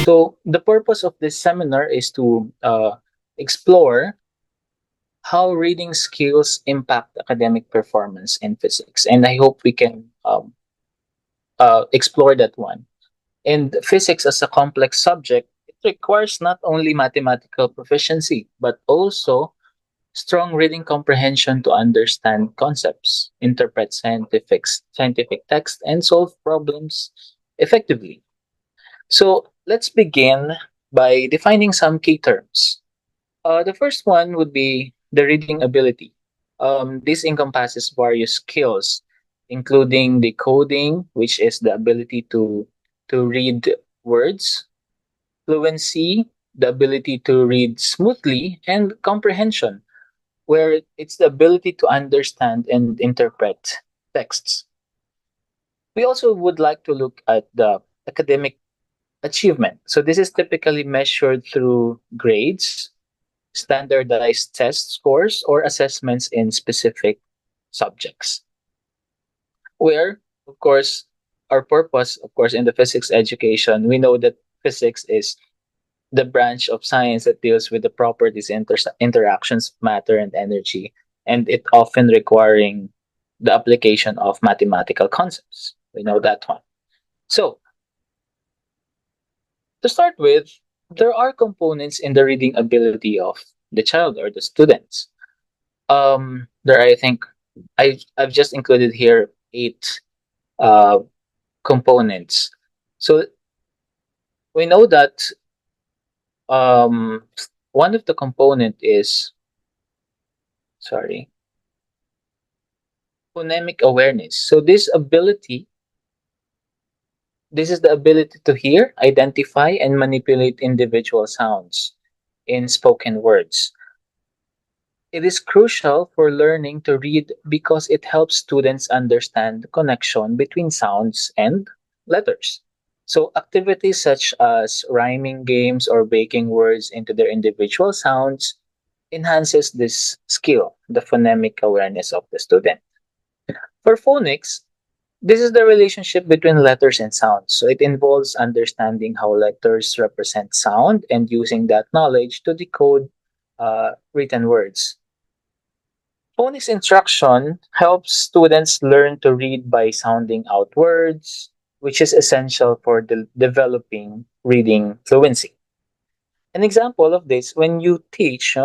So the purpose of this seminar is to explore how reading skills impact academic performance in physics, and I hope we can explore that one. And physics as a complex subject, it requires not only mathematical proficiency, but also strong reading comprehension to understand concepts, interpret scientific text, and solve problems effectively. So let's begin by defining some key terms. The first one would be the reading ability. This encompasses various skills, including decoding, which is the ability to read words, fluency, the ability to read smoothly, and comprehension, where it's the ability to understand and interpret texts. We also would like to look at the academic achievement. So this is typically measured through grades, standardized test scores, or assessments in specific subjects. Where, of course, our purpose, of course, in the physics education, we know that physics is the branch of science that deals with the properties and interactions of matter and energy, and it often requiring the application of mathematical concepts. We know that one. So, to start with, there are components in the reading ability of the child or the students. There, I think, I've just included here eight uh, components. So we know that um, one of the component is sorry phonemic awareness. So this is the ability to hear, identify, and manipulate individual sounds in spoken words. It is crucial for learning to read because it helps students understand the connection between sounds and letters. So, activities such as rhyming games or breaking words into their individual sounds enhances this skill, the phonemic awareness of the student. For phonics, this is the relationship between letters and sounds. So, it involves understanding how letters represent sound and using that knowledge to decode written words. Phonics instruction helps students learn to read by sounding out words, which is essential for developing reading fluency. An example of this, when you teach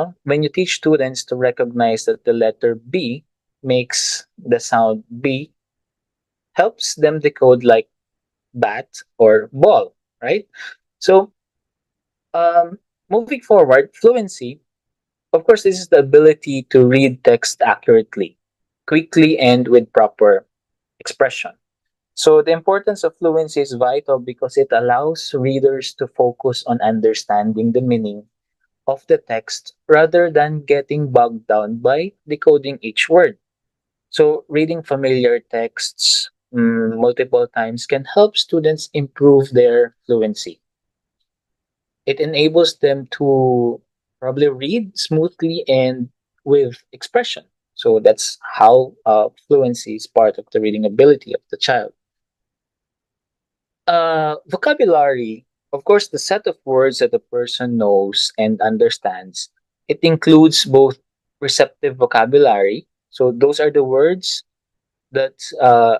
students to recognize that the letter B makes the sound B, helps them decode like bat or ball, right? So, um, moving forward, fluency. Of course, this is the ability to read text accurately, quickly, and with proper expression. So, the importance of fluency is vital because it allows readers to focus on understanding the meaning of the text rather than getting bogged down by decoding each word. So, reading familiar texts multiple times can help students improve their fluency. It enables them to probably read smoothly and with expression. So that's how fluency is part of the reading ability of the child. Vocabulary, of course, the set of words that a person knows and understands. It includes both receptive vocabulary. So those are the words that's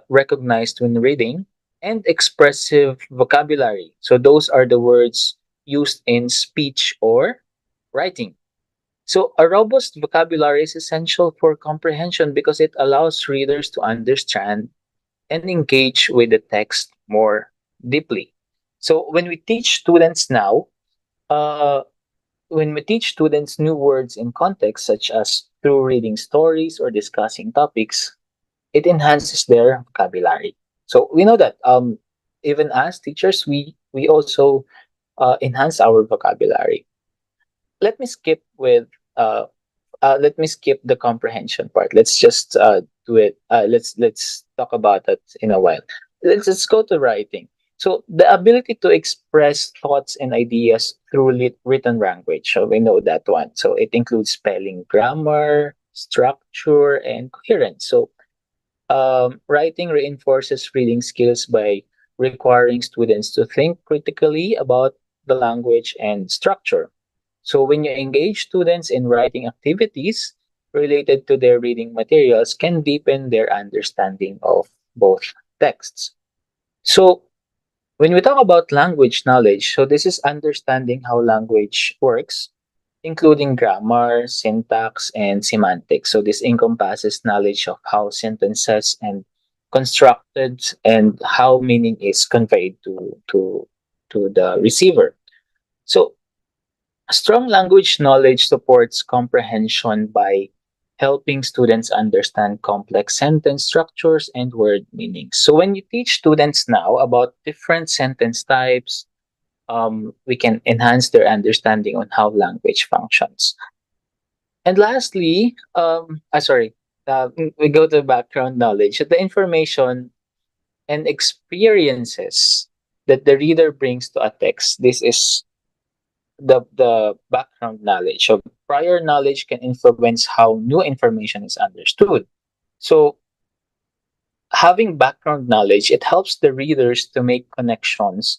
recognized when reading, and expressive vocabulary. So those are the words used in speech or writing. So a robust vocabulary is essential for comprehension because it allows readers to understand and engage with the text more deeply. So uh, when we teach students new words in context, such as through reading stories or discussing topics, it enhances their vocabulary. So we know that even as teachers, we also enhance our vocabulary. Let me skip with let me skip the comprehension part. Let's just do it. Let's talk about that in a while. Let's go to writing. So the ability to express thoughts and ideas through written language. So we know that one. So it includes spelling, grammar, structure, and coherence. So writing reinforces reading skills by requiring students to think critically about the language and structure. So when you engage students in writing activities related to their reading materials can deepen their understanding of both texts. So when we talk about language knowledge, so this is understanding how language works, including grammar, syntax, and semantics. So this encompasses knowledge of how sentences and constructed and how meaning is conveyed to the receiver. So strong language knowledge supports comprehension by helping students understand complex sentence structures and word meanings. So when you teach students now about different sentence types, we can enhance their understanding on how language functions. And lastly, we go to background knowledge. The information and experiences that the reader brings to a text. This is the background knowledge. So prior knowledge can influence how new information is understood. So having background knowledge, it helps the readers to make connections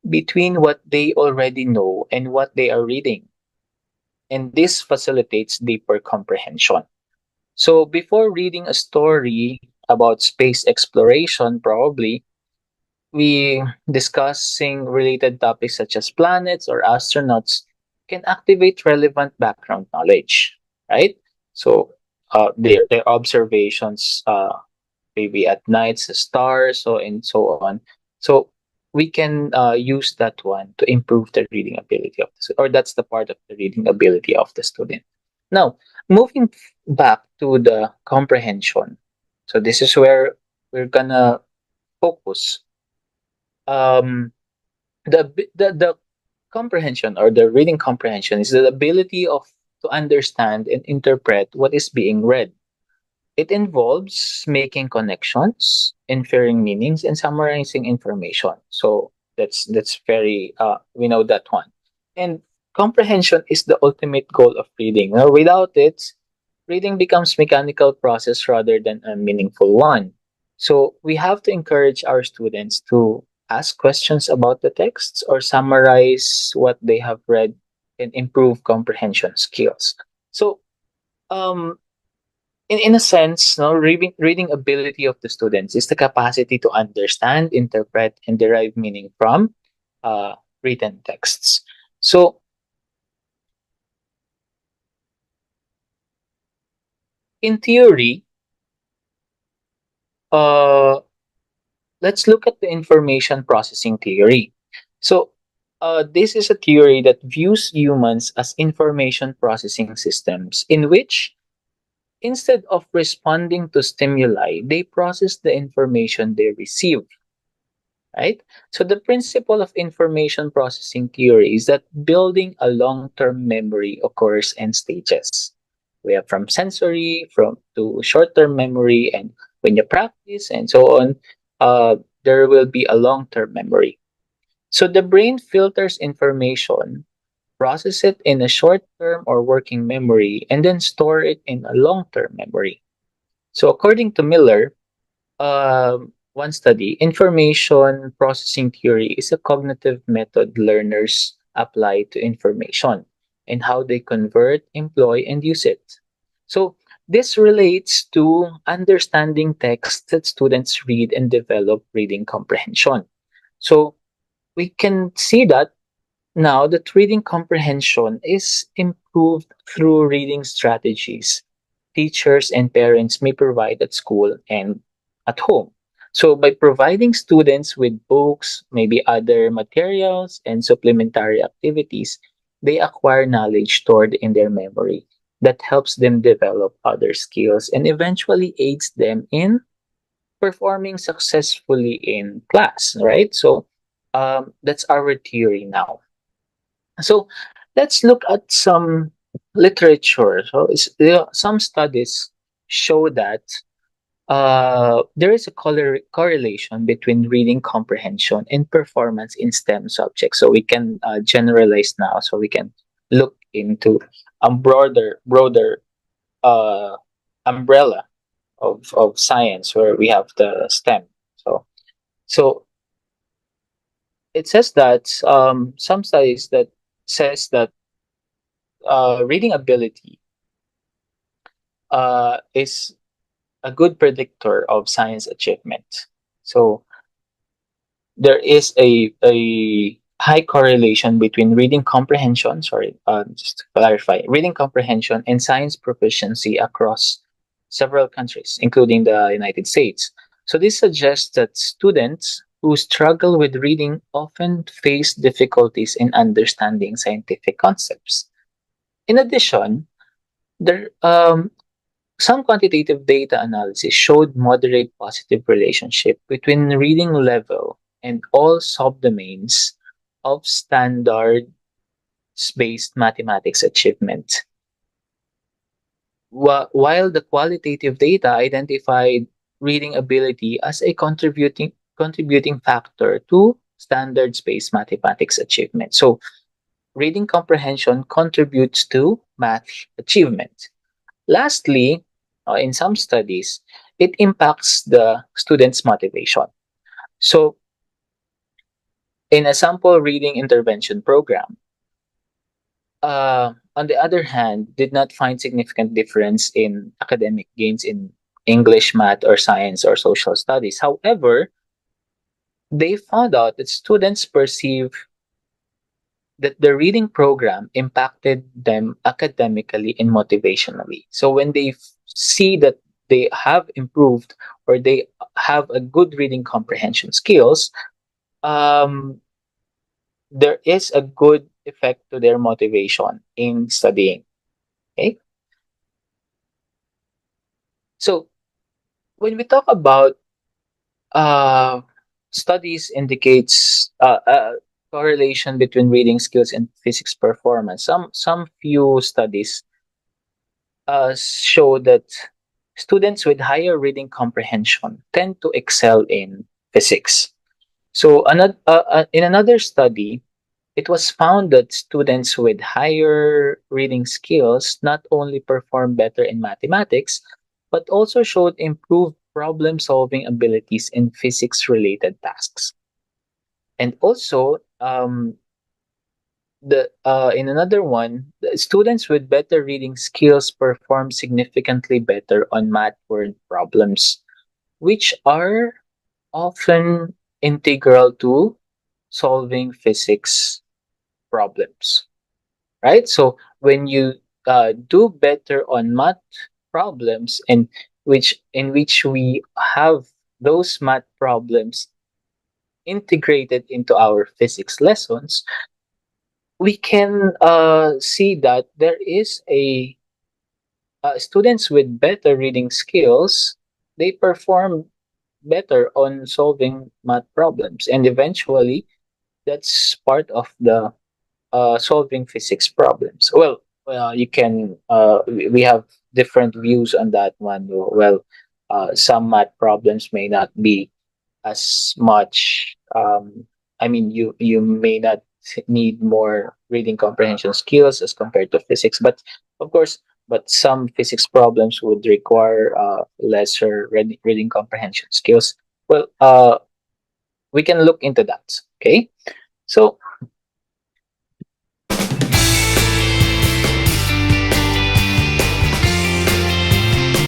between what they already know and what they are reading. And this facilitates deeper comprehension. So before reading a story about space exploration, probably we discussing related topics such as planets or astronauts can activate relevant background knowledge, right? So their observations, maybe at nights, the stars, so and so on. So we can use that one to improve the reading ability of the student, or that's the part of the reading ability of the student. Now, moving back to the comprehension. So this is where we're gonna focus. Um, the comprehension or the reading comprehension is the ability of to understand and interpret what is being read. It involves making connections, inferring meanings, and summarizing information. So that's very we know that one. And comprehension is the ultimate goal of reading. Now, without it, reading becomes mechanical process rather than a meaningful one. So we have to encourage our students to ask questions about the texts or summarize what they have read and improve comprehension skills. So um, in a sense, no, reading ability of the students is the capacity to understand, interpret, and derive meaning from uh, written texts. So in theory, uh, let's look at the information processing theory. So, this is a theory that views humans as information processing systems in which, instead of responding to stimuli, they process the information they receive, right? So, the principle of information processing theory is that building a long term memory occurs in stages. We have from sensory, from to short term memory, and when you practice and so on, uh, there will be a long term memory. So the brain filters information, process it in a short term or working memory, and then store it in a long term memory. So according to Miller, one study, information processing theory is a cognitive method learners apply to information and how they convert, employ, and use it. So this relates to understanding text that students read and develop reading comprehension. So we can see that now that reading comprehension is improved through reading strategies teachers and parents may provide at school and at home. So by providing students with books, maybe other materials and supplementary activities, they acquire knowledge stored in their memory that helps them develop other skills and eventually aids them in performing successfully in class, right? So that's our theory now. So let's look at some literature. So some studies show that there is a correlation between reading comprehension and performance in STEM subjects. So we can generalize now. So we can look into a broader uh, umbrella of science where we have the STEM. So it says that some studies that says that reading ability is a good predictor of science achievement. So there is a high correlation between reading comprehension, sorry, just to clarify, reading comprehension and science proficiency across several countries, including the United States. So this suggests that students who struggle with reading often face difficulties in understanding scientific concepts. In addition, there some quantitative data analysis showed moderate positive relationship between reading level and all subdomains of standards-based mathematics achievement. While the qualitative data identified reading ability as a contributing factor to standards-based mathematics achievement. So reading comprehension contributes to math achievement. Lastly, in some studies, it impacts the student's motivation. So, in a sample reading intervention program, on the other hand, did not find significant difference in academic gains in English, math, or science or social studies. However, they found out that students perceive that the reading program impacted them academically and motivationally. So when they see that they have improved or they have a good reading comprehension skills, um, there is a good effect to their motivation in studying. Okay, so when we talk about uh, studies indicates correlation between reading skills and physics performance. Some few studies show that students with higher reading comprehension tend to excel in physics. So, in another study, it was found that students with higher reading skills not only perform better in mathematics, but also showed improved problem solving abilities in physics related tasks. And also, the in another one, the students with better reading skills perform significantly better on math word problems, which are often integral to solving physics problems. Right? So when you do better on math problems, and which we have those math problems integrated into our physics lessons, we can see that there is a students with better reading skills, they perform better on solving math problems, and eventually that's part of the solving physics problems. Well, you can we have different views on that one. Well, some math problems may not be as much. I mean, you may not need more reading comprehension skills as compared to physics, but of course, but some physics problems would require lesser reading comprehension skills. Well, we can look into that. Okay, so